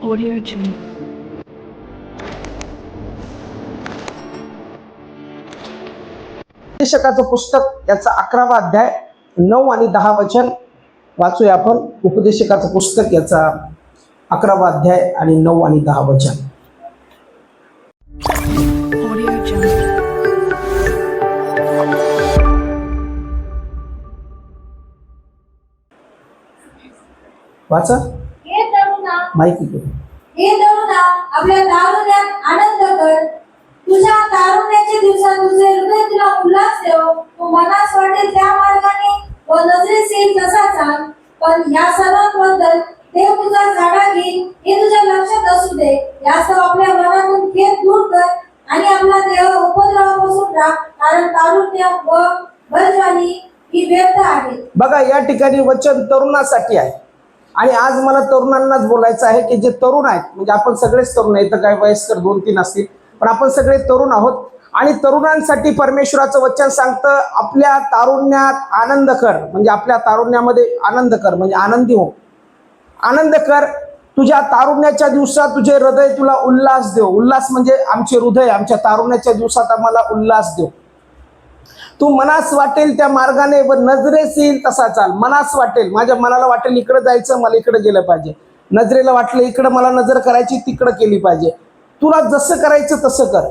Audio Jungle. उपदेशकाचं पुस्तक याचा 11वा अध्याय 9 आणि 10 वचन वाचूया आपण. उपदेशकाचं पुस्तक याचा 11वा अध्याय आणि 9 आणि 10 वचन. Audio Jungle. वाचा हे तरुणा माहिती घे. हे तरुणा आपल्या तारुण्यात आनंद कर. तुझ्या तारुण्याच्या दिवसात तुझे हृदय तुला उल्हास देव. तू मनास वाटेल त्या मार्गाने व नजरेस येईल तसा चाल. पण या सर्वांबद्दल देव तुझा झाडा घेईल हे तुझ्या लक्षात असू दे. यासह आपल्या मनातून खेद दूर कर आणि आपला देह उपद्रवापासून राख. कारण तारुण्य व भरजवानी ही व्यर्थ आहे. बघा, या ठिकाणी वचन तरुणासाठी आहे आणि आज मला तरुणांनाच बोलायचं आहे की जे तरुण आहेत, म्हणजे आपण सगळेच तरुण आहेत, तर काही वयस्कर 2-3 असतील, पण आपण सगळे तरुण आहोत. आणि तरुणांसाठी परमेश्वराचं वचन सांगतं, आपल्या तारुण्यात आनंद कर. म्हणजे आपल्या तारुण्यामध्ये आनंद कर, म्हणजे आनंदी हो, आनंद कर. तुझ्या तारुण्याच्या दिवसात तुझे हृदय तुला उल्हास देव. उल्हास म्हणजे आमचे हृदय आमच्या तारुण्याच्या दिवसात आम्हाला उल्हास देव. तू मनास वाटेल त्या मार्गाने व नजरेस येईल तसा चाल. मनास वाटेल, माझ्या मनाला वाटेल इकडे जायचं, मला इकडे गेलं पाहिजे. नजरेला वाटलं इकडे मला नजर करायची, तिकडे केली पाहिजे. तुला जसं करायचं तसं कर.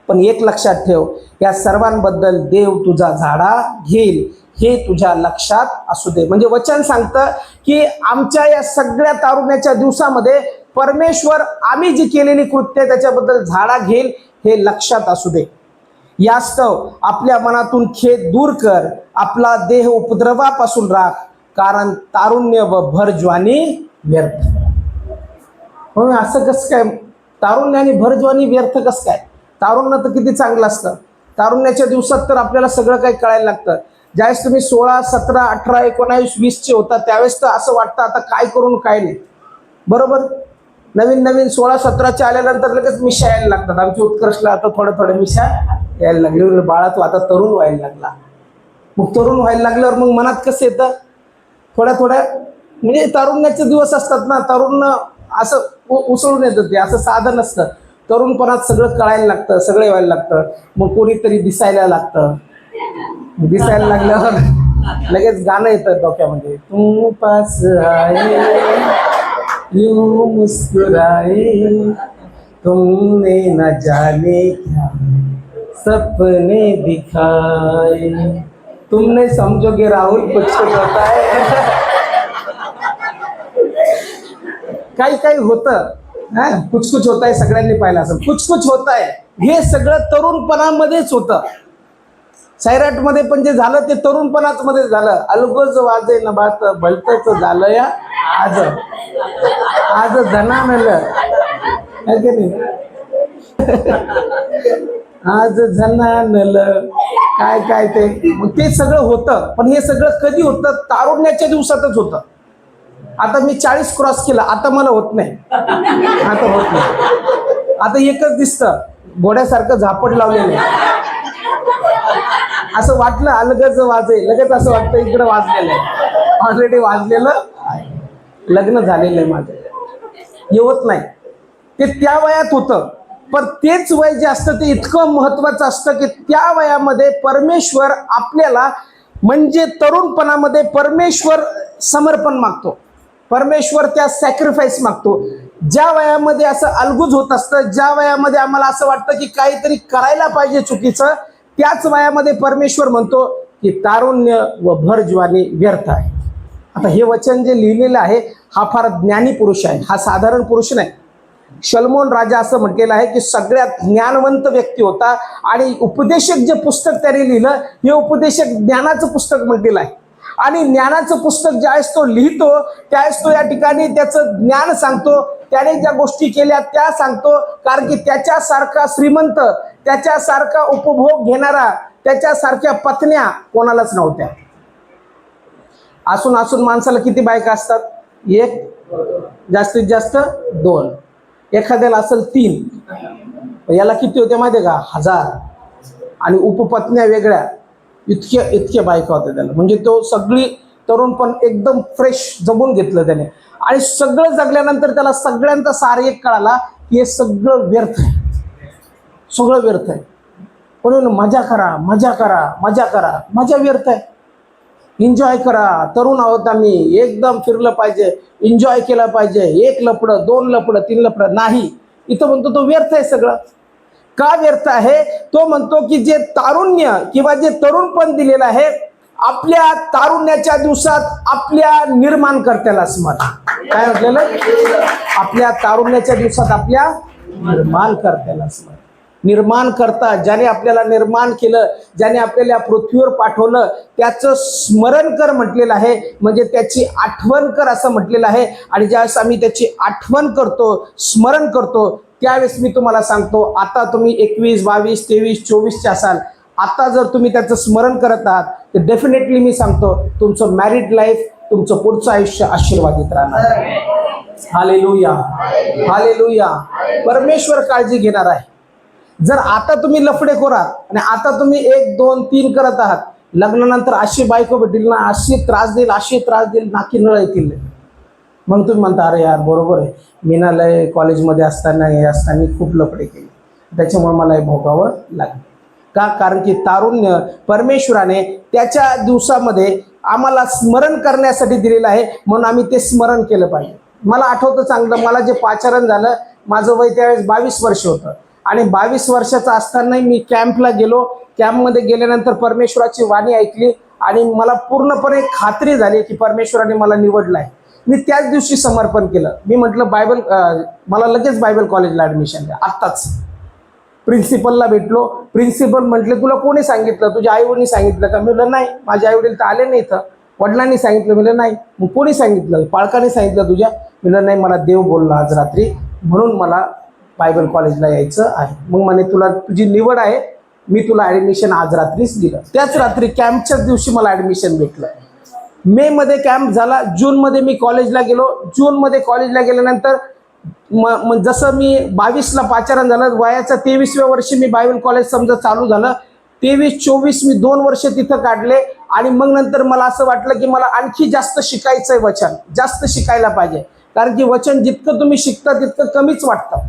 पण एक लक्षात ठेव, या सर्वांबद्दल देव तुझा झाडा घेईल हे तुझ्या लक्षात असू दे. म्हणजे वचन सांगतं की आमच्या या सगळ्या तारुण्याच्या दिवसामध्ये परमेश्वर आम्ही जी केलेली कृत्य त्याच्याबद्दल झाडा घेईल हे लक्षात असू दे. यास्तव आपल्या मनातून खेद दूर कर, आपला देह उपद्रवापासून राख, कारण तारुण्य व भरजवानी व्यर्थ. म्हणून असं कसं काय तारुण्य आणि भरजवानी व्यर्थ कसं काय? तारुण्य तर किती चांगलं असतं. तारुण्याच्या दिवसात तर आपल्याला सगळं काही कळायला लागतं. ज्यावेळेस तुम्ही 16, 17, 18, 19, 20चे होता त्यावेळेस तर असं वाटतं आता काय करून काय नाही, बरोबर. नवीन 16, 17चे आल्यानंतर लगेच मिशा यायला लागतात. आमची उत्कर्षला आता थोड्या मिशा यायला लागली. बाळा तू आता तरुण व्हायला लागला. मग तरुण व्हायला लागल्यावर मग मनात कसं येतं, थोड्या म्हणजे तारुण्याचे दिवस असतात ना, तरुण असं उसळून येतं. ते असं साधं नसतं. तरुणपणात सगळं कळायला लागतं, सगळे व्हायला लागतं. मग कोणीतरी दिसायला लागतं. दिसायला लागल्यावर लगेच गाणं येतं डोक्यामध्ये, तू पास आए यूं मुस्कुराए तुमने न जाने क्या सपने दिखाए. तुम नहीं समझोगे राहुल कुछ होता है. काही होतं, कुछ होत आहे. सगळ्यांनी पाहिलं असं कुछ होत आहे. हे सगळं तरुणपणामध्येच होतं. सैराटमध्ये पण जे झालं ते तरुणपणाच मध्ये झालं. अलगोज वाजे न बात भलतच झालं या आज जनानलं आज जनानलं काय ते मग ते सगळं होतं. पण हे सगळं कधी होतं? तारुण्याच्या दिवसातच होतं. आता मी 40 क्रॉस केला, आता मला होत नाही. आता होत नाही. आता एकच दिसतं, घोड्यासारखं झापड लावलेलं आहे. असं वाटलं अलगच वाजे, लगेच असं वाटतं इकडं वाजलेलं आहे. ऑलरेडी वाजलेलं आहे, लग्न झालेलं आहे माझं. येत नाही. ते त्या वयात होतं. पण तेच वय जे असतं ते इतकं महत्वाचं असतं की त्या वयामध्ये परमेश्वर आपल्याला, म्हणजे तरुणपणामध्ये परमेश्वर समर्पण मागतो. परमेश्वर त्या सॅक्रिफाईस मागतो. ज्या वयामध्ये असं अलगूज होत असतं, ज्या वयामध्ये आम्हाला असं वाटतं की काहीतरी करायला पाहिजे चुकीचं, त्याच वयामध्ये परमेश्वर म्हणतो की तारुण्य व भरजवानी व्यर्थ आहे. आता हे वचन जे लिहिलेलं आहे हा फार ज्ञानी पुरुष आहे, हा साधारण पुरुष नाही. शलोमोन राजा असं म्हटलेलं आहे की सगळ्यात ज्ञानवंत व्यक्ती होता आणि उपदेशक जे पुस्तक त्याने लिहिलं हे उपदेशक ज्ञानाचं पुस्तक म्हटलेलं आहे. आणि ज्ञानाचं पुस्तक ज्यावेळेस तो लिहितो त्यावेळेस तो या ठिकाणी त्याचं ज्ञान सांगतो, त्याने ज्या गोष्टी केल्या त्या सांगतो. कारण की त्याच्यासारखा श्रीमंत, त्याच्यासारखा उपभोग घेणारा, त्याच्यासारख्या पत्न्या कोणालाच नव्हत्या. असून माणसाला किती बायका असतात? एक, जास्तीत जास्त 2. एखाद्याला असेल 3. याला किती होते माहिती आहे का? 1000. आणि उपपत्न्या वेगळ्या. इतके बायका होत्या त्याला. म्हणजे तो सगळी तरुण पण एकदम फ्रेश जमून घेतलं त्याने. आणि सगळं जगल्यानंतर त्याला सगळ्यांचा सार एक कळाला की हे सगळं व्यर्थ आहे, सगळं व्यर्थ आहे. म्हणून मजा करा, मजा करा, मजा करा. मजा व्यर्थ आहे. एन्जॉय करा. तरुण आहोत आम्ही, एकदम फिरलं पाहिजे, एन्जॉय केला पाहिजे. 1 लफडं, 2 लफडं, 3 लफडं नाही. इथं म्हणतो तो व्यर्थ आहे सगळं. का व्यर्थ आहे? तो म्हणतो की जे तारुण्य किंवा जे तरुणपण दिलेलं आहे, आपल्या तारुण्याच्या दिवसात आपल्या निर्माणकर्त्याला स्मरण. काय म्हटलेलं? आपल्या तारुण्याच्या दिवसात आपल्या निर्माणकर्त्याला स्मरण. निर्माण करता, ज्याने आपल्याला निर्माण केलं, ज्याने आपल्याला या पृथ्वीवर पाठवलं, त्याचं स्मरण कर म्हटलेलं आहे. म्हणजे त्याची आठवण कर असं म्हटलेलं आहे. आणि ज्यावेळेस आम्ही त्याची आठवण करतो, स्मरण करतो, त्यावेळेस मी तुम्हाला सांगतो, आता तुम्ही 21, 22, 23, 24चे असाल, आता जर तुम्ही त्याचं स्मरण करत आहात तर डेफिनेटली मी सांगतो तुमचं मॅरिड लाईफ, तुमचं पुढचं आयुष्य आशीर्वादित राहणार. Hallelujah, hallelujah. परमेश्वर काळजी घेणार आहे. जर आता तुम्ही लफडेखोर आहात आणि आता तुम्ही 1, 2, 3 करत आहात, लग्नानंतर अशी बायको भेटेल ना, अशी त्रास देईल, अशी त्रास देईल, नाकी नळ येतील. मग तुम्ही म्हणता अरे यार बरोबर आहे, मी ना लय कॉलेजमध्ये असताना हे असताना खूप लफडे केले, त्याच्यामुळे मला हे भोगावं लागलं. का? कारण की तारुण्य परमेश्वराने त्याच्या दिवसामध्ये आम्हाला स्मरण करण्यासाठी दिलेलं आहे, म्हणून आम्ही ते स्मरण केलं पाहिजे. मला आठवतं चांगलं, मला जे पाचारण झालं, माझं वय त्यावेळेस 22 वर्ष होतं. आणि 22 वर्षाचा असतानाही मी कॅम्पला गेलो. कॅम्पमध्ये गेल्यानंतर परमेश्वराची वाणी ऐकली आणि मला पूर्णपणे खात्री झाली की परमेश्वराने मला निवडलं आहे. मी त्याच दिवशी समर्पण केलं. मी म्हटलं मला लगेच बायबल कॉलेजला ॲडमिशन द्या आत्ताच. प्रिन्सिपलला भेटलो. प्रिन्सिपल म्हटले तुला कोणी सांगितलं? तुझ्या आईवडिलांनी सांगितलं का? मी म्हटलं नाही, माझे आईवडील तर आले नाही इथं. वडिलांनी सांगितलं? म्हटलं नाही. मग कोणी सांगितलं? पालकाने सांगितलं तुझ्या? म्हटलं नाही, मला देव बोलला आज रात्री, म्हणून मला बायबल कॉलेजला यायचं आहे. मग म्हणे तुला तुझी निवड आहे, मी तुला ॲडमिशन आज रात्रीच दिलं. त्याच रात्री कॅम्पच्याच दिवशी मला ॲडमिशन भेटलं. मे मध्ये कॅम्प झाला, जूनमध्ये मी कॉलेजला गेलो. जूनमध्ये कॉलेजला गेल्यानंतर मग जसं मी 22ला पाचारण झालं, वयाच्या 23व्या वर्षी मी बायबल कॉलेज समजा चालू झालं. 23-24 मी 2 वर्ष तिथं काढले. आणि मग नंतर मला असं वाटलं की मला आणखी जास्त शिकायचं आहे, वचन जास्त शिकायला पाहिजे. कारण की वचन जितकं तुम्ही शिकता तितकं कमीच वाटतं.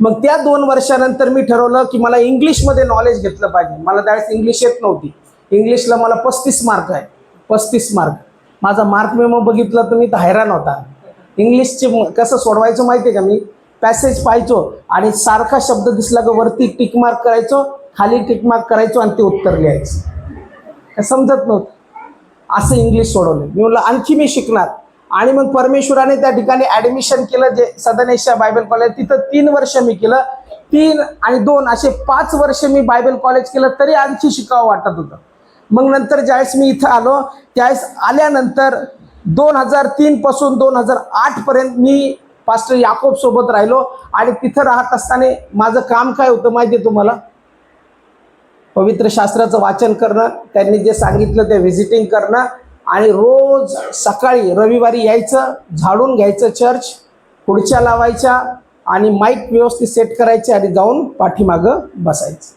मग त्या 2 वर्षानंतर मी ठरवलं की मला इंग्लिशमध्ये नॉलेज घेतलं पाहिजे. मला त्यावेळेस इंग्लिश येत नव्हती. इंग्लिशला मला 35 मार्क आहे, 35 मार्क. माझा मार्क मेमो बघितला तर मी तर हैराण होता. इंग्लिशचे कसं सोडवायचं माहिती आहे का? मी पॅसेज पाहायचो आणि सारखा शब्द दिसला का वरती टिक मार्क करायचो, खाली टिक मार्क करायचो आणि ते उत्तर लिहायचं. काय समजत नव्हतं. असं इंग्लिश सोडवलं. मी म्हटलं आणखी मी शिकणार. आणि मग परमेश्वराने त्या ठिकाणी ॲडमिशन केलं, जे सदनेशा बायबल कॉलेज. तिथं 3 वर्ष मी केलं. 3 आणि 2 असे 5 वर्ष मी बायबल कॉलेज केलं, तरी आणखी शिकावं वाटत होतं. मग नंतर ज्यावेळेस मी इथं आलो, त्यावेळेस आल्यानंतर 2003 पासून 2008 पर्यंत मी पास्टर याकोब सोबत राहिलो. आणि तिथं राहत असताना माझं काम काय होतं माहिती आहे तुम्हाला? पवित्र शास्त्राचं वाचन करणं, त्यांनी जे सांगितलं ते व्हिजिटिंग करणं, आणि रोज सकाळी रविवारी यायचं, झाडून घ्यायचं चर्च, खुर्च्या लावायच्या आणि माईक व्यवस्थित सेट करायचे आणि जाऊन पाठीमागं बसायचं.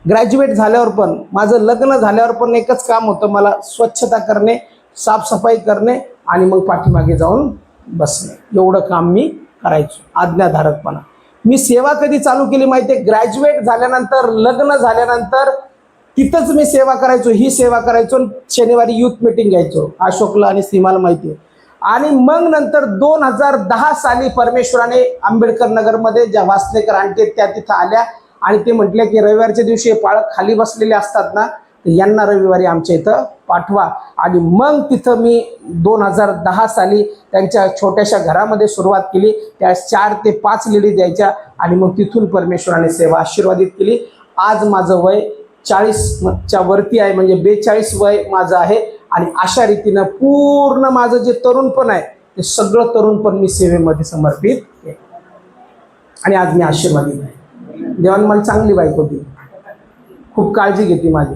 ग्रॅज्युएट झाल्यावर पण, माझं लग्न झाल्यावर पण एकच काम होतं, मला स्वच्छता करणे, साफसफाई करणे आणि मग पाठीमागे जाऊन बसणे. एवढं काम मी करायचो. आज्ञाधारकपणा. मी सेवा कधी चालू केली माहिती आहे? ग्रॅज्युएट झाल्यानंतर, लग्न झाल्यानंतर तिथंच मी सेवा करायचो. ही सेवा करायचो. शनिवारी यूथ मीटिंग घ्यायचो. अशोकला आणि सीमाला माहिती आहे. आणि मग नंतर 2010 साली परमेश्वराने आंबेडकर नगरमध्ये ज्या वासनेकर आणते त्या तिथं आल्या आणि ते म्हटले की रविवारच्या दिवशी पाळक खाली बसलेले असतात ना, तर यांना रविवारी आमच्या इथं पाठवा. आणि मग तिथं मी 2010 साली त्यांच्या छोट्याशा घरामध्ये सुरुवात केली. त्यावेळेस 4 ते 5 लेडीज यायच्या आणि मग तिथून परमेश्वराने सेवा आशीर्वादित केली. आज माझं वय 40च्या वरती आहे, म्हणजे 42 वय माझं आहे. आणि अशा रीतीनं पूर्ण माझं जे तरुणपण आहे ते सगळं तरुणपण मी सेवेमध्ये समर्पित केलं. आणि आज मी आशीर्वादित आहे. देवाने मला चांगली बायको होती, खूप काळजी घेते माझी.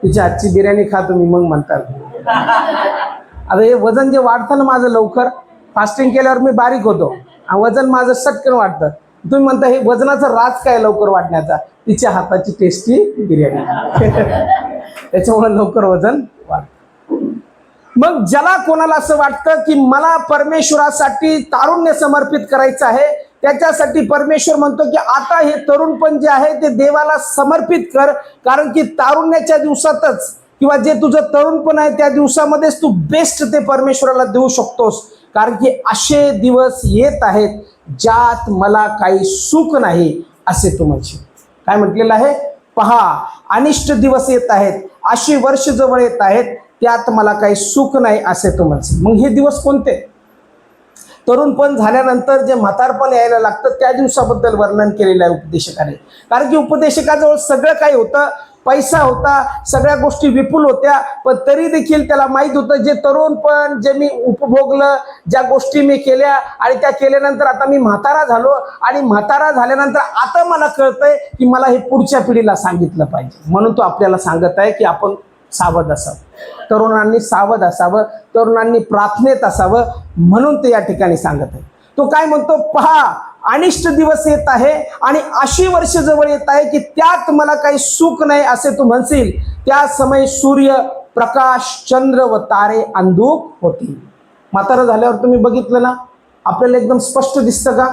तिच्या हातची बिर्याणी खा तुम्ही मग म्हणतात. आता हे वजन जे वाढतं ना माझं लवकर, फास्टिंग केल्यावर मी बारीक होतो, वजन माझं सटकन वाढतं. तुम्ही म्हणता हे वजनाचा राज काय लवकर वाढण्याचा? तिच्या हाताची टेस्टी बिर्याणी. त्याच्यामुळे लवकर वजन वाढतं. मग ज्याला कोणाला असं वाटतं की मला परमेश्वरासाठी तारुण्य समर्पित करायचं आहे, त्याच्यासाठी परमेश्वर म्हणतो की आता हे तरुणपण जे आहे ते देवाला समर्पित कर, कारण की तारुण्याच्या दिवसातच किंवा जे तुझं तरुणपण आहे त्या दिवसामध्येच तू बेस्ट ते परमेश्वराला देऊ शकतोस. कारण की असे दिवस येत आहेत ज्यात मला काही सुख नाही असे तू म्हणशील. काय म्हटलेलं आहे? पहा, अनिष्ट दिवस येत आहेत, अशी वर्ष जवळ येत आहेत, त्यात मला काही सुख नाही असे तू म्हणशील. मग हे दिवस कोणते? तरुणपण झाल्यानंतर जे म्हातारपण यायला लागतं त्या दिवसाबद्दल वर्णन केलेलं आहे उपदेशकाने. कारण की उपदेशकाजवळ सगळं काही होतं, पैसा होता, सगळ्या गोष्टी विपुल होत्या, पण तरी देखील त्याला माहित होतं जे तरुणपण जे मी उपभोगलं, ज्या गोष्टी मी केल्या आणि त्या केल्यानंतर आता मी म्हातारा झालो आणि म्हातारा झाल्यानंतर आता मला कळतंय की मला हे पुढच्या पिढीला सांगितलं पाहिजे. म्हणून तो आपल्याला सांगत आहे की आपण सावध असावं, तरुणांनी सावध असावं, तरुणांनी प्रार्थनेत असावं, म्हणून ते या ठिकाणी सांगत आहे. तो काय म्हणतो? पहा, अनिष्ट दिवस येत आहे आणि अशी वर्ष जवळ येत आहे की त्यात मला काही सुख नाही असे तू म्हणशील. त्या समय सूर्य प्रकाश, चंद्र व तारे अंधुक होतील. म्हातारा झाल्यावर तुम्ही बघितलं ना, आपल्याला एकदम स्पष्ट दिसतं का?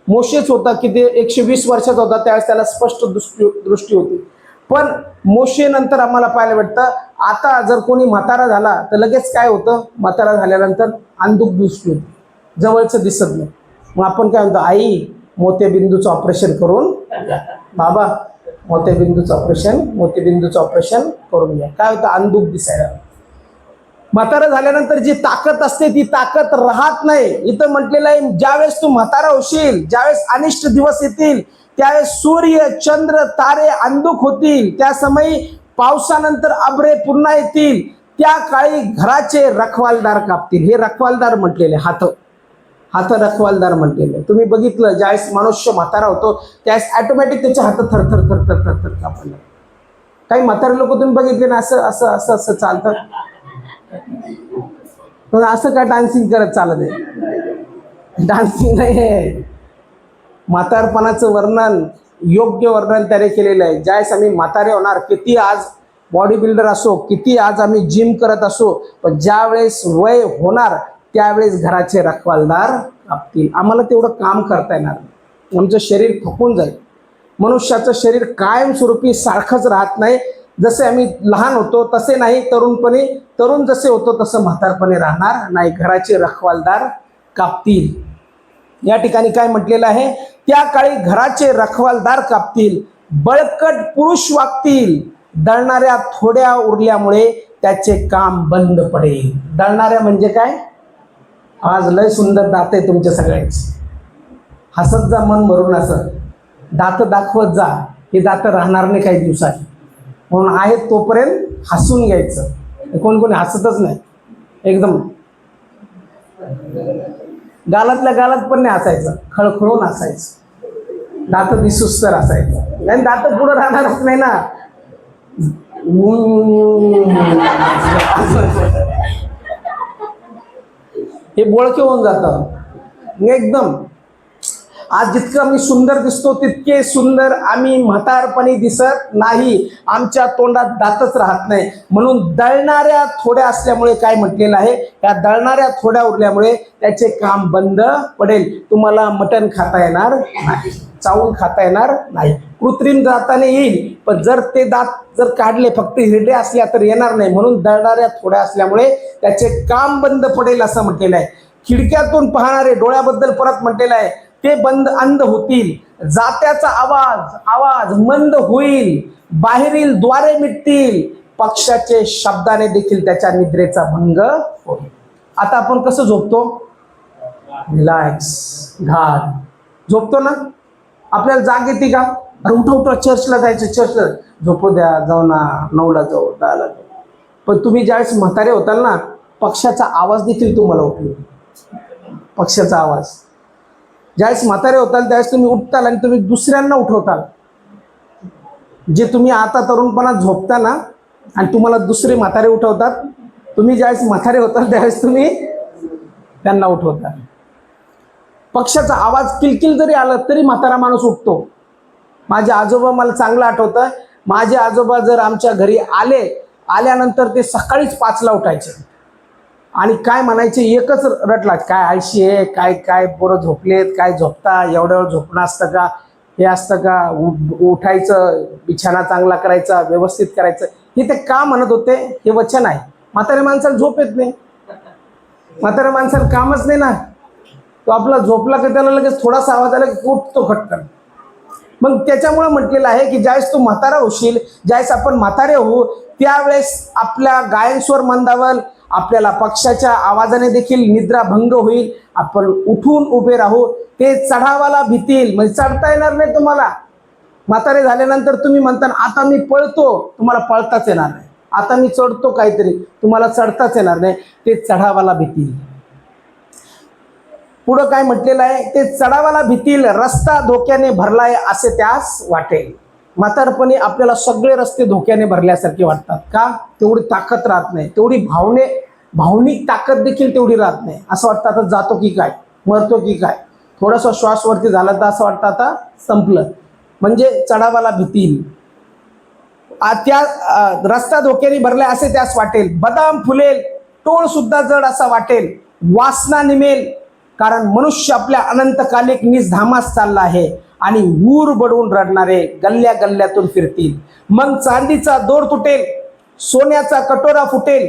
मोशेच होता की ते 120 वर्षाचा होता, त्यावेळेस त्याला स्पष्ट दृष्टी होती. पण मोशे नंतर आम्हाला पाहायला भेटतं आता जर कोणी म्हातारा झाला तर लगेच काय होतं? म्हातारा झाल्यानंतर अंधुक दृष्टी होती, जवळचं दिसत नाही. मग आपण काय म्हणतो? आई, मोतीबिंदूचं ऑपरेशन करून, बाबा मोतीबिंदूचं ऑपरेशन करून घ्या. काय होतं? अंधुक दिसायला. म्हातारा झाल्यानंतर जी ताकद असते ती ताकद राहत नाही. इथं म्हटलेलं आहे ज्यावेळेस तू म्हातारा होशील, ज्यावेळेस अनिष्ट दिवस येतील, त्यावेळेस सूर्य, चंद्र, तारे अंधुक होतील. त्या समयी पावसानंतर अब्रे पुन्हा येतील. त्या काळी घराचे रखवालदार कापतील. हे रखवालदार म्हटलेले, हात रखवालदार म्हटलेले. तुम्ही बघितलं ज्यावेळेस मनुष्य म्हातारा होतो त्यावेळेस ऑटोमॅटिक त्याचे हात थरथर थरथर थरथर कापले. काही म्हातारे लोक तुम्ही बघितले ना, असं असं असं असं चालतात. पण असं काय डान्सिंग करत चालत आहे? डान्सिंग नाही आहे. म्हातारपणाचं वर्णन, योग्य वर्णन त्याने केलेलं आहे. ज्यावेळेस आम्ही म्हातारे होणार, किती आज बॉडी बिल्डर असो, किती आज आम्ही जिम करत असो, पण ज्यावेळेस वय होणार त्यावेळेस घराचे रखवालदार कापतील. आम्हाला तेवढं काम करता येणार नाही, आमचं शरीर थकून जाईल. मनुष्याचं शरीर कायमस्वरूपी सारखंच राहत नाही. जसे आम्ही लहान होतो तसे नाही, तरुण जसे होतो तसं म्हातारपणे राहणार नाही. घराचे रखवालदार कापतील. या ठिकाणी काय म्हटलेलं आहे? त्या काळी घराचे रखवालदार कापतील, बळकट पुरुष वागतील, दळणाऱ्या थोड्या उरल्यामुळे त्याचे काम बंद पडेल. दळणाऱ्या म्हणजे काय? आज लय सुंदर दात आहे तुमच्या सगळ्यांची, हसत जा मन भरून, असं दात दाखवत जा. हे दात राहणार नाही काही दिवसात, म्हणून आहेत तोपर्यंत हसून घ्यायचं. कोण कोणी हसतच नाही, एकदम गालातल्या गालात पण नाही हसायचं, खळखळून हसायचं. दात दिसुस्तर असायचं, आणि दात पुढं राहणारच नाही ना. हे बोळके होऊन जातं एकदम. आज जितकं मी सुंदर दिसतो तितके सुंदर आम्ही म्हातारपणी दिसत नाही. आमच्या तोंडात दातच राहत नाही. म्हणून दळणाऱ्या थोड्या असल्यामुळे काय म्हटलेलं आहे? या दळणाऱ्या थोड्या उरल्यामुळे त्याचे काम बंद पडेल. तुम्हाला मटण खाता येणार नाही, चावून खाता येणार नाही. कृत्रिम दाताने येईल, पण जर ते दात जर काढले फक्त हिरडे असल्या तर येणार नाही. म्हणून दळणाऱ्या थोड्या असल्यामुळे त्याचे काम बंद पडेल असं म्हटलेलं आहे. खिडक्यातून पाहणारे डोळ्याबद्दल परत म्हटलेलं आहे, ते बंद अंध होतील. जात्याचा आवाज मंद होईल, बाहेरील द्वारे मिटतील, पक्षाचे शब्दाने देखील त्याच्या निद्रेचा भंग होईल. आता आपण कसं झोपतो? रिलॅक्स, घाट झोपतो ना. आपल्याला जाग येते का? अरे उठा चर्चला जायचं, चर्चला झोपू द्या, जाऊ ना, 9ला जाऊ, 10ला जाऊ. पण तुम्ही ज्यावेळेस म्हातारे होताल ना, पक्षाचा आवाज देखील तुम्हाला उठवेल. पक्षाचा आवाज ज्यावेळेस म्हातारे होताल त्यावेळेस तुम्ही उठताल आणि तुम्ही दुसऱ्यांना उठवताल. जे तुम्ही आता तरुणपणात झोपता ना आणि तुम्हाला दुसरे म्हातारे उठवतात, तुम्ही ज्यावेळेस म्हातारे होताल त्यावेळेस तुम्ही त्यांना उठवता. पक्षाचा आवाज किलकिल जरी आला तरी म्हातारा माणूस उठतो. माझे आजोबा, मला चांगलं आठवतं, माझे आजोबा जर आमच्या घरी आल्यानंतर ते सकाळीच 5ला उठायचे. आणि काय म्हणायचे एकच रटला, काय आळशी आहे, काय काय पोरं झोपलेत, काय झोपता, एवढ्या वेळ झोपणं असतं का, हे असतं का, उठायचं, बिछाना चांगला करायचा, व्यवस्थित करायचं, हे ते का म्हणत होते? हे वचन आहे. म्हाताऱ्या माणसाला झोप येत नाही, म्हाताऱ्या माणसाला कामच नाही ना, तो आपला झोपला की त्याला लगेच थोडासा आवाज आला की उठतो खटकन. मग त्याच्यामुळे म्हटलेलं आहे की ज्यावेळेस तू म्हातारा होशील, ज्यावेळेस आपण म्हातारे होऊ, त्यावेळेस आपल्या गायनस्वर मंदावल, आपल्याला पक्षाच्या आवाजाने देखील निद्रा भंग होईल, आपण उठून उभे राहू, ते चढावाला भीतील, म्हणजे चढता येणार नाही तुम्हाला. म्हातारे झाल्यानंतर तुम्ही म्हणता आता मी पळतो, तुम्हाला पळताच येणार नाही. आता मी चढतो काहीतरी, तुम्हाला चढताच येणार नाही, ते चढावाला भीतील. पुढं काय म्हटलेलं आहे, ते चढावाला भीतील, रस्ता धोक्याने भरलाय असे त्यास वाटेल. म्हातारपणी आपल्याला सगळे रस्ते धोक्याने भरल्यासारखे वाटतात. का? तेवढी ताकद राहत नाही, तेवढी भावनिक ताकद देखील तेवढी राहत नाही. असं वाटतं आता जातो की काय, मरतो की काय, थोडासा श्वासवरती झाला तर असं वाटतं आता संपलं. म्हणजे चढावाला भीतील, त्या रस्ता धोक्याने भरलाय असे त्यास वाटेल. बदाम फुलेल, टोळ सुद्धा जड असा वाटेल. वासना निमेल, कारण मनुष्य आपल्या अनंतकालिक निजधामास चालला आहे आणि ऊर बडवून रडणारे गल्ल्या गल्ल्यातून फिरतील. मग चांदीचा दोर तुटेल, सोन्याचा कटोरा फुटेल,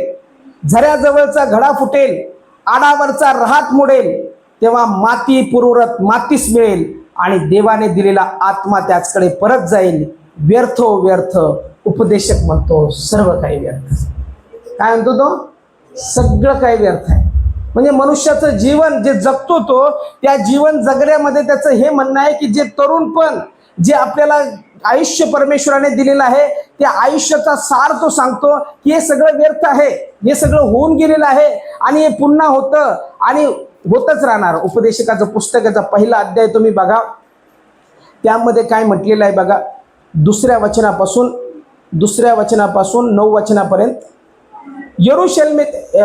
झऱ्याजवळचा घडा फुटेल, आडावरचा रहाट मोडेल, तेव्हा माती पुरुरत मातीस मिळेल आणि देवाने दिलेला आत्मा त्याचकडे परत जाईल. व्यर्थ व्यर्थ उपदेशक म्हणतो सर्व काही व्यर्थ. काय म्हणतो तो? सगळं काही व्यर्थ आहे. म्हणजे मनुष्याचं जीवन जे जगतो तो, त्या जीवन जगण्यामध्ये त्याचं हे म्हणणं आहे की जे तरुणपण, जे आपल्याला आयुष्य परमेश्वराने दिलेलं आहे, त्या आयुष्याचा सार तो सांगतो की हे सगळं व्यर्थ आहे, हे सगळं होऊन गेलेलं आहे आणि हे पुन्हा होतं आणि होतच राहणार. उपदेशकाचं पुस्तकाचा पहिला अध्याय तुम्ही बघा, त्यामध्ये काय म्हटलेलं आहे बघा. दुसऱ्या वचनापासून 9 वचनापर्यंत यरूशलेमेत,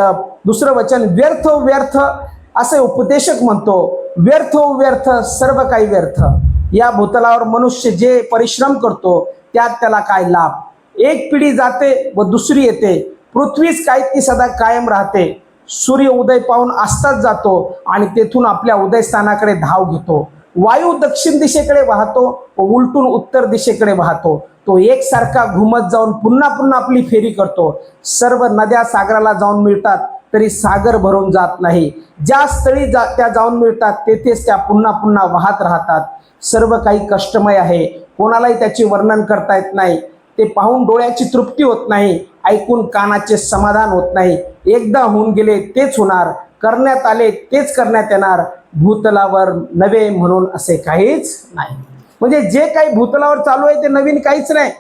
दुसरं वचन, व्यर्थ व्यर्थ असे उपदेशक म्हणतो, व्यर्थ व्यर्थ सर्व काही व्यर्थ. या भूतलावर मनुष्य जे परिश्रम करतो त्यात त्याला काय लाभ? एक पिढी जाते व दुसरी येते, पृथ्वीच काय ती सदा कायम राहते. सूर्य उदय पाहून अस्तात जातो आणि तेथून आपल्या उदयस्थानाकडे धाव घेतो. वायू दक्षिण दिशेकडे वाहतो व उलटून उत्तर दिशेकडे वाहतो. तो एकसारखा घुमत जाऊन पुन्हा पुन्हा आपली फेरी करतो. सर्व नद्या सागराला जाऊन मिळतात तरी सागर भरून जात नाही. ज्या स्थळी त्या जाऊन मिळतात तेथेच त्या पुन्हा पुन्हा वाहत राहतात. सर्व काही कष्टमय आहे, कोणालाही त्याचे वर्णन करता येत नाही. ते पाहून डोळ्याची तृप्ती होत नाही, ऐकून कानाचे समाधान होत नाही. एकदा होऊन गेले तेच होणार, करण्यात आले तेच करण्यात येणार, भूतलावर नवे म्हणून असे काहीच नाही. म्हणजे जे काही भूतलावर चालू आहे ते नवीन काहीच नाही.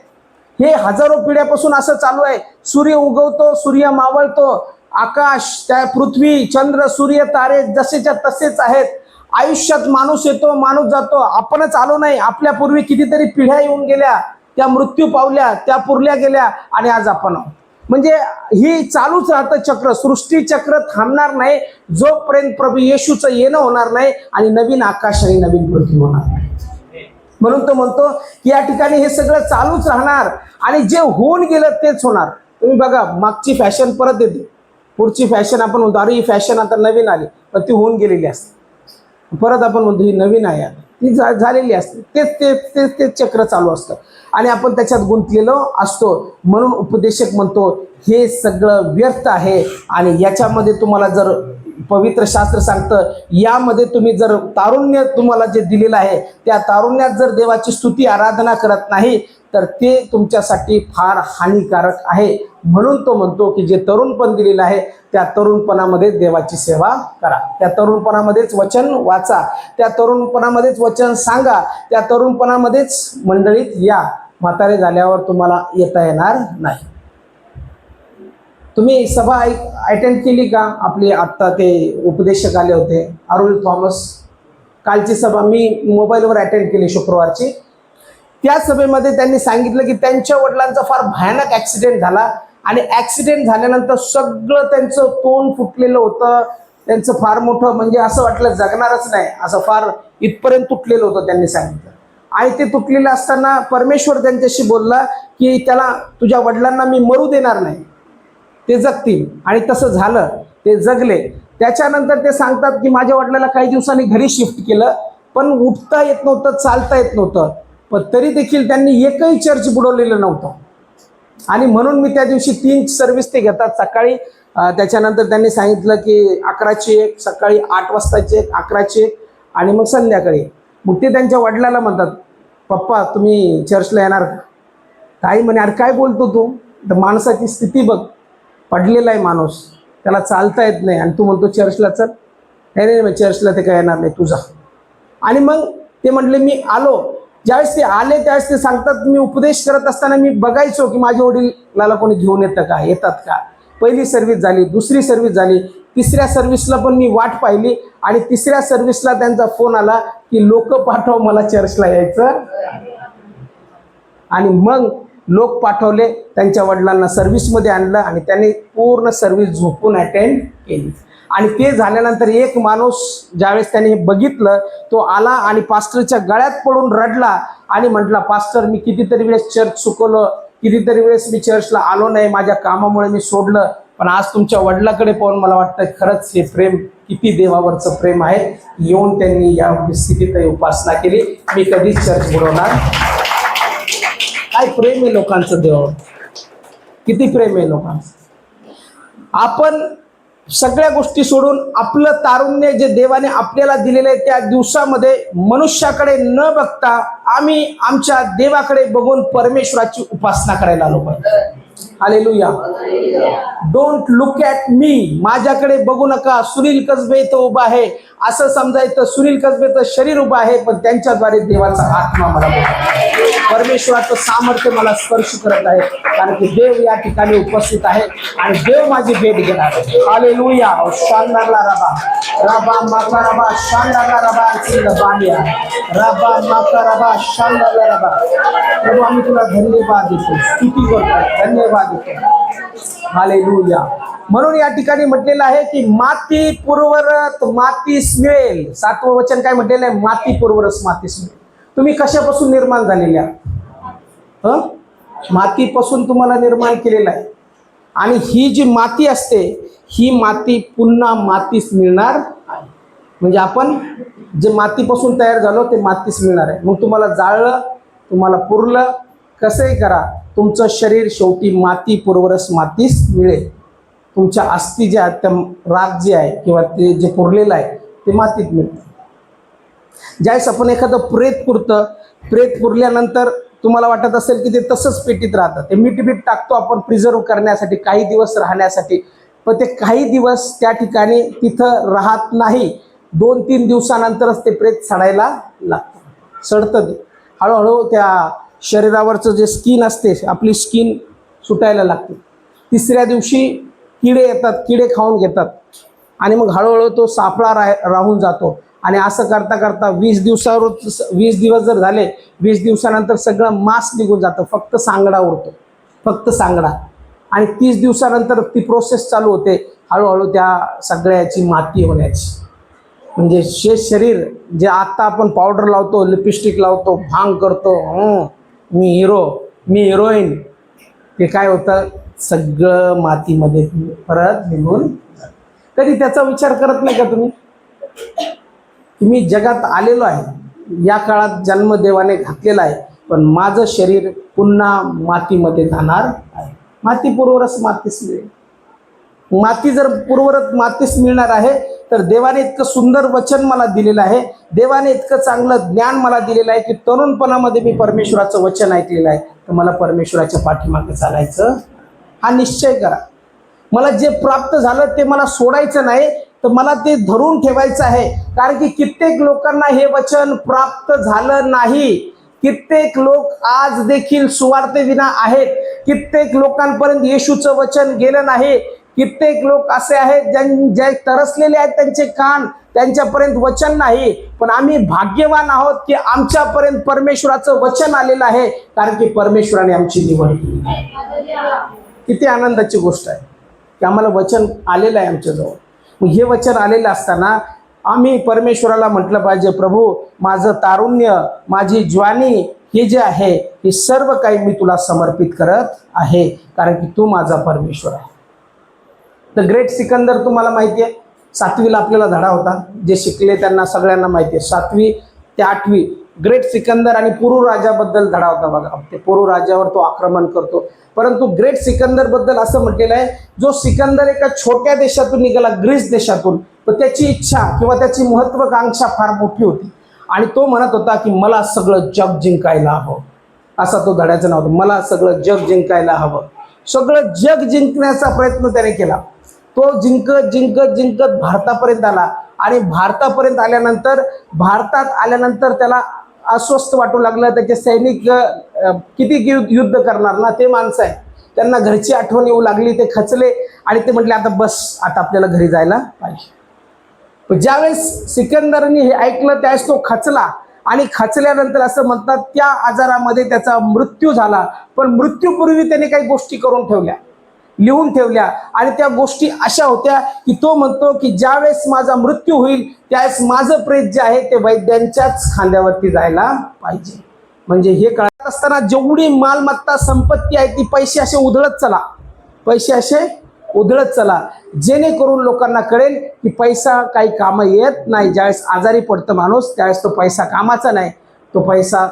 हे हजारो पिढ्यापासून असं चालू आहे. सूर्य उगवतो, सूर्य मावळतो, आकाश, त्या पृथ्वी, चंद्र, सूर्य, तारे जसेच्या तसेच आहेत. आयुष्यात माणूस येतो, माणूस जातो. आपणच आलो नाही, आपल्या पूर्वी कितीतरी पिढ्या येऊन गेल्या, त्या मृत्यू पावल्या, त्या पुरल्या गेल्या आणि आज आपण आहोत. म्हणजे ही चालूच राहतं चक्र, सृष्टी चक्र थांबणार नाही जोपर्यंत प्रभू येशूचं येणं होणार नाही आणि नवीन आकाश आणि नवीन पृथ्वी होणार नाही. म्हणून तो म्हणतो की या ठिकाणी हे सगळं चालूच राहणार आणि जे होऊन गेलं तेच होणार. तुम्ही बघा, मागची फॅशन परत येते, पुढची फॅशन आपण म्हणतो अरे ही फॅशन आता नवीन आली, पण ती होऊन गेलेली असते. परत आपण म्हणतो ही नवीन आहे, ती झालेली असते. तेच चक्र चालू असतं आणि आपण त्याच्यात गुंतलेलो असतो. म्हणून उपदेशक म्हणतो हे सगळं व्यर्थ आहे आणि याच्यामध्ये तुम्हाला जर पवित्र शास्त्र सांगतं, यामध्ये तुम्ही जर तारुण्य तुम्हाला जे दिलेलं आहे त्या तारुण्यात जर देवाची स्तुती आराधना करत नाही तर ते तुमच्यासाठी फार हानिकारक आहे. म्हणून तो म्हणतो की जे तरुणपण दिलेलं आहे त्या तरुणपणामध्ये देवाची सेवा करा, त्या तरुणपणामध्येच वचन वाचा, त्या तरुणपणामध्येच वचन सांगा, त्या तरुणपणामध्येच मंडळीत या. म्हातारे झाल्यावर तुम्हाला येता येणार नाही. तुम्ही सभा अटेंड केली का? आपली आत्ता ते उपदेशक आले होते, अरुल थॉमस, कालची सभा मी मोबाईलवर अटेंड केली शुक्रवारची. त्या सभेमध्ये त्यांनी सांगितलं की त्यांच्या वडिलांचा फार भयानक ॲक्सिडेंट झाला आणि ॲक्सिडेंट झाल्यानंतर सगळं त्यांचं तोंड फुटलेलं होतं. त्यांचं फार मोठं, म्हणजे असं वाटलं जगणारच नाही, असं फार इथपर्यंत तुटलेलं होतं त्यांनी सांगितलं. आणि ते तुटलेलं असताना परमेश्वर त्यांच्याशी बोलला की त्याला, तुझ्या वडिलांना मी मरू देणार नाही, ते जगतील. आणि तसं झालं. ते जगले. त्याच्यानंतर ते सांगतात की माझ्या वडिलांना काही दिवसांनी घरी शिफ्ट केलं, पण उठता येत नव्हतं, चालता येत नव्हतं, पण तरी देखील त्यांनी एकही चर्च बुडवलेलं नव्हतं. आणि म्हणून मी त्या दिवशी 3 सर्व्हिस ते घेतात. सकाळी त्याच्यानंतर त्यांनी सांगितलं की 11ची एक, सकाळी 8 वाजताची एक, 11ची एक, आणि मग संध्याकाळी. मग ते त्यांच्या वडिलाला म्हणतात, पप्पा तुम्ही चर्चला येणार का? ताई म्हणे, अरे काय बोलतो तू? तर माणसाची स्थिती बघ, पडलेला आहे माणूस, त्याला चालता येत नाही, आणि तू म्हणतो चर्चला चल. नाही नाही, चर्चला ते काय येणार नाही, तुझा. आणि मग ते म्हटले मी आलो. ज्यावेळेस ते आले त्यावेळेस ते सांगतात, मी उपदेश करत असताना मी बघायचो की माझ्या वडिलाला कोणी घेऊन येतं का, येतात का. पहिली सर्व्हिस झाली, दुसरी सर्व्हिस झाली, तिसऱ्या सर्व्हिसला पण मी वाट पाहिली, आणि तिसऱ्या सर्व्हिसला त्यांचा फोन आला की लोक पाठव, मला चर्चला यायचं. आणि मग लोक पाठवले, त्यांच्या वडिलांना सर्व्हिसमध्ये आणलं, आणि त्यांनी पूर्ण सर्व्हिस झोपून अटेंड केली. आणि ते झाल्यानंतर एक माणूस ज्यावेळेस त्याने हे बघितलं, तो आला आणि पास्टरच्या गळ्यात पडून रडला आणि म्हटला, पास्टर मी कितीतरी वेळेस चर्च चुकवलं, कितीतरी वेळेस मी चर्चला आलो नाही, माझ्या कामामुळे मी सोडलं, पण आज तुमच्या वडिलाकडे पाहून मला वाटतं खरंच हे प्रेम किती देवावरचं प्रेम आहे. येऊन त्यांनी या स्थितीत उपासना केली. मी कधीच चर्च बुडवणार. काय प्रेम आहे लोकांचं देवावर, किती प्रेम आहे लोकांचं. आपण सगळ्या गोष्टी सोडून आपलं तारुण्य जे देवाने आपल्याला दिलेलं आहे त्या दिवसामध्ये मनुष्याकडे न बघता आम्ही आमच्या देवाकडे बघून परमेश्वराची उपासना करायला आलो पाहिजे. Hallelujah. Don't look at me, माझ्याकडे बघू नका, सुनील कसबे तो उभा आहे असं समजायचं. सुनील कसबेचं शरीर उभं आहे, पण त्यांच्याद्वारे देवाचा आत्मा मला बघतो, परमेश्वराचं सामर्थ्य मला स्पर्श करत आहे, कारण की देव या ठिकाणी उपस्थित आहे आणि देव माझी भेट घेणार आहे. हालेलुया. शांडाला रबा रबा माका रबा शांडाला रबा बानिया रबा माका रबा शांडाला रबा. प्रभू आम्ही तुला धन्यवाद देतो, स्तुती करतो, धन्यवाद देतो. हालेलुया. म्हणून या ठिकाणी म्हटलेलं आहे की माती पुरवरत मातीस मिळेल. 7वं वचन काय म्हटलेलं आहे? माती पुरवरस मातीस मिळेल. तुम्ही कशापासून निर्माण झालेले आहात? मातीपासून तुम्हाला निर्माण केलेलं आहे, आणि ही जी माती असते ही माती पुन्हा मातीस मिळणार आहे. म्हणजे आपण जे मातीपासून तयार झालो ते मातीस मिळणार आहे. मग तुम्हाला जाळलं, तुम्हाला पुरलं, कसंही करा, तुमचं शरीर शेवटी माती पुरवरस मातीस मिळेल. तुमच्या अस्थी ज्या त्या राग जे आहे किंवा ते जे पुरलेलं आहे ते मातीत मिळतं. ज्यावेळेस आपण एखादं प्रेत पुरतं, प्रेत पुरल्यानंतर तुम्हाला वाटत असेल की ते तसंच पेटीत राहतं. ते मीठ टाकतो आपण प्रिझर्व करण्यासाठी, काही दिवस राहण्यासाठी, पण ते काही दिवस त्या ठिकाणी तिथं राहत नाही. 2-3 दिवसानंतरच ते प्रेत सडायला लागतं, सडतं. ते हळूहळू त्या शरीरावरचं जे स्किन असते, आपली स्किन सुटायला लागते. 3ऱ्या दिवशी किडे येतात, किडे खाऊन घेतात, आणि मग हळूहळू तो सापळा राहून जातो. आणि असं करता करता 20 दिवस जर झाले, 20 दिवसानंतर सगळं मांस निघून जातं, फक्त सांगडा उरतो, फक्त सांगडा. आणि 30 दिवसानंतर ती प्रोसेस चालू होते, हळूहळू त्या सगळ्याची माती होण्याची. म्हणजे शेष शरीर जे आत्ता आपण पावडर लावतो, लिपस्टिक लावतो, भांग करतो, मी हिरो, मी हिरोईन, ते काय होतं, सगळं मातीमध्ये परत निघून. कधी त्याचा विचार करत नाही का तुम्ही? मी जगात आलेलो आहे, या काळात जन्म देवाने घातलेला आहे, पण माझं शरीर पुन्हा मातीमध्ये जाणार आहे. माती पुरवरच मातीस मिळेल. माती जर पुरवरत मातीस मिळणार आहे तर देवाने इतकं सुंदर वचन मला दिलेलं आहे, देवाने इतकं चांगलं ज्ञान मला दिलेलं आहे की तरुणपणामध्ये मी परमेश्वराचं वचन ऐकलेलं आहे, तर मला परमेश्वराच्या पाठीमागे चालायचं हा निश्चय करा. मला जे प्राप्त झालं ते मला सोडायचं नाही, तर मला ते धरून ठेवायचं आहे. कारण की कित्येक लोकांना हे वचन प्राप्त झालं नाही. कित्येक लोक आज देखील सुवार्तेविना आहेत. कित्येक लोकांपर्यंत येशूचं वचन गेलं नाही. कित्येक लोक असे आहेत जे तरसलेले आहेत, त्यांचे कान, त्यांच्यापर्यंत वचन नाही. पण आम्ही भाग्यवान आहोत की आमच्यापर्यंत परमेश्वराचं वचन आलेलं आहे, कारण की परमेश्वराने आमची निवड केली. किती आनंदाची गोष्ट आहे की आम्हाला वचन आलेलं आहे आमच्याजवळ. मग हे वचन आलेलं असताना आम्ही परमेश्वराला म्हटलं पाहिजे, प्रभू माझं तारुण्य, माझी ज्वानी, हे जे आहे हे सर्व काही मी तुला समर्पित करत आहे, कारण की तू माझा परमेश्वर आहे. द ग्रेट सिकंदर तुम्हाला माहिती आहे, 7वीला आपल्याला धडा होता, जे शिकले त्यांना सगळ्यांना माहिती आहे. 7वी ते 8वी ग्रेट सिकंदर आणि पुरू राजाबद्दल धडा होता बघा. ते पुरू राजावर तो आक्रमण करतो. परंतु ग्रेट सिकंदर बद्दल असं म्हटलेलं आहे, जो सिकंदर एका छोट्या देशातून निघाला, ग्रीस देशातून, तर त्याची इच्छा किंवा त्याची महत्वाकांक्षा फार मोठी होती आणि तो म्हणत होता की मला सगळं जग जिंकायला हवं. असा तो धड्याचं नाव होतं, मला सगळं जग जिंकायला हवं. सगळं जग जिंकण्याचा प्रयत्न त्याने केला. तो जिंकत जिंकत जिंकत भारतापर्यंत आला आणि भारतापर्यंत आल्यानंतर त्याला अस्वस्थ वाटू लागलं. त्याचे सैनिक किती युद्ध करणार ना, ते माणसं आहे. त्यांना घरची आठवण येऊ लागली, ते खचले आणि ते म्हटले आता बस, आता आपल्याला घरी जायला पाहिजे. पण ज्यावेळेस सिकंदरनी हे ऐकलं त्यावेळेस तो खचला आणि खचल्यानंतर असं म्हणतात त्या आजारामध्ये त्याचा मृत्यू झाला. पण मृत्यूपूर्वी त्याने काही गोष्टी करून ठेवल्या, लिहून ठेवल्या आणि त्या गोष्टी अशा होत्या की तो म्हणतो की ज्यावेळेस माझा मृत्यू होईल त्यावेळेस माझं प्रेत जे आहे ते वैद्यांच्याच खांद्यावरती जायला पाहिजे. म्हणजे हे कळत असताना जेवढी मालमत्ता संपत्ती आहे ती पैसे असे उधळत चला, जेणेकरून लोकांना कळेल की पैसा काही कामं येत नाही. ज्यावेळेस आजारी पडतं माणूस त्यावेळेस तो पैसा कामाचा नाही, तो पैसा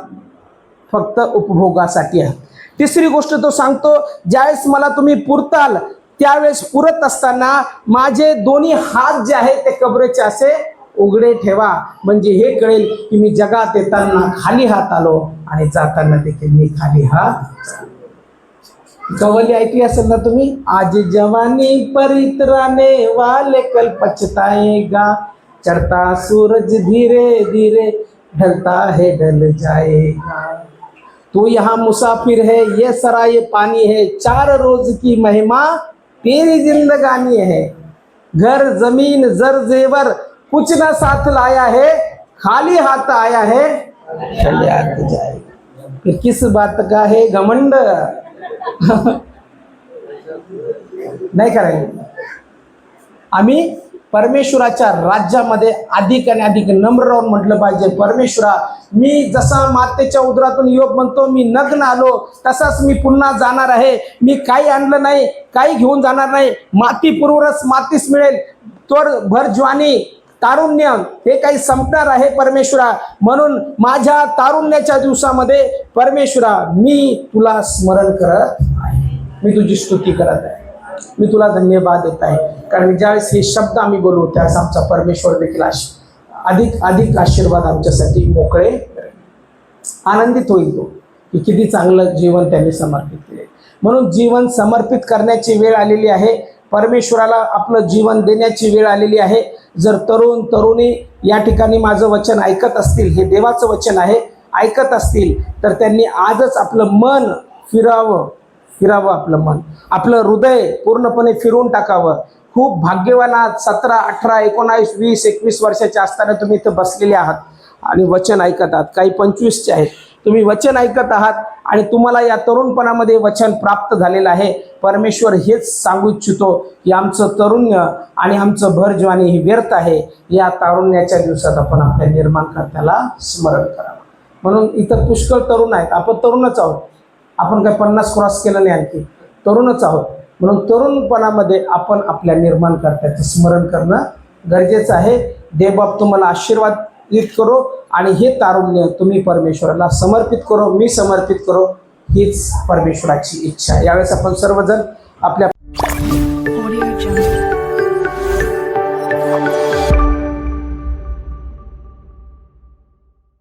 फक्त उपभोगासाठी आहे. तिसरी गोष्ट तो सांगतो, ज्यावेळेस मला तुम्ही पुरताल त्यावेळेस पुरत असताना माझे दोन्ही हात जे आहेत ते कबरेचे असे उघडे ठेवा. म्हणजे हे कळेल की मी जगात येताना खाली हात आलो आणि जाताना देखील मी खाली हात. कवली ऐकली असेल ना तुम्ही, आज जवानी परित्राने वाले कल पछताएगा, चढ़ता सूरज धीरे धीरे ढलता है ढल जाएगा, तू यहाँ मुसाफिर है ये सराय पानी है, 4 रोज की महिमा तेरी जिंदगानी है, घर जमीन जर जेवर कुछ न साथ लाया है, खाली हाथ आया है चले आते जाएगा. फिर किस बात का है घमंड. नाही करायला. आम्ही परमेश्वराच्या राज्यामध्ये अधिक आणि अधिक नम्र राहून म्हटलं पाहिजे, परमेश्वरा मी जसा मातेच्या उदरातून योग म्हणतो मी नग्न आलो तसाच मी पुन्हा जाणार आहे. मी काही आणलं नाही, काही घेऊन जाणार नाही, माती पुरवरच मातीच मिळेल. तर भर ज्वानी तारुण्य हे काही संपणार आहे परमेश्वरा. म्हणून माझ्या तारुण्याच्या दिवसामध्ये परमेश्वरा मी तुला स्मरण करत आहे, मी तुझी स्तुती करत आहे, मी तुला धन्यवाद देत आहे. कारण ज्यावेळेस हे शब्द आम्ही बोलू त्यावेळेस आमचा परमेश्वर देखील अधिक अधिक आशीर्वाद आमच्यासाठी मोकळे आनंदित होईल तो की किती चांगलं जीवन त्यांनी समर्पित केले. म्हणून जीवन समर्पित करण्याची वेळ आलेली आहे, परमेश्वराला आपलं जीवन देण्याची वेळ आलेली आहे. जर तरुण तरुणी या ठिकाणी माझं वचन ऐकत असतील, हे देवाचं वचन आहे, ऐकत असतील तर त्यांनी आजच आपलं मन फिरावं, आपलं मन, आपलं हृदय पूर्णपणे फिरवून टाकावं. खूप भाग्यवान आहात. 17, 18, 19, 20, 21 वर्षाचे असताना तुम्ही इथं बसलेले आहात आणि वचन ऐकत आहात. काही 25चे आहेत. तुम्ही वचन ऐकत आहात आणि तुम्हाला या तरुणपणामध्ये वचन प्राप्त झालेलं आहे. परमेश्वर हेच सांगू इच्छितो की आमचं तरुण्य आणि आमचं भरजवानी ही व्यर्थ आहे. या तारुण्याच्या दिवसात आपण आपल्या निर्माणकर्त्याला स्मरण करावं. म्हणून इतर पुष्कळ तरुण आहेत, आपण तरुणच आहोत, आपण काही 50 क्रॉस केलं नाही, आणखी तरुणच आहोत. म्हणून तरुणपणामध्ये आपण आपल्या निर्माणकर्त्याचं स्मरण करणं गरजेचं आहे. देवबाप तुम्हाला आशीर्वादित करो आणि हे तारुण्य तुम्ही परमेश्वराला समर्पित करो, मी समर्पित करो, हीच परमेश्वराची इच्छा. यावेळेस आपण सर्वजण आपल्या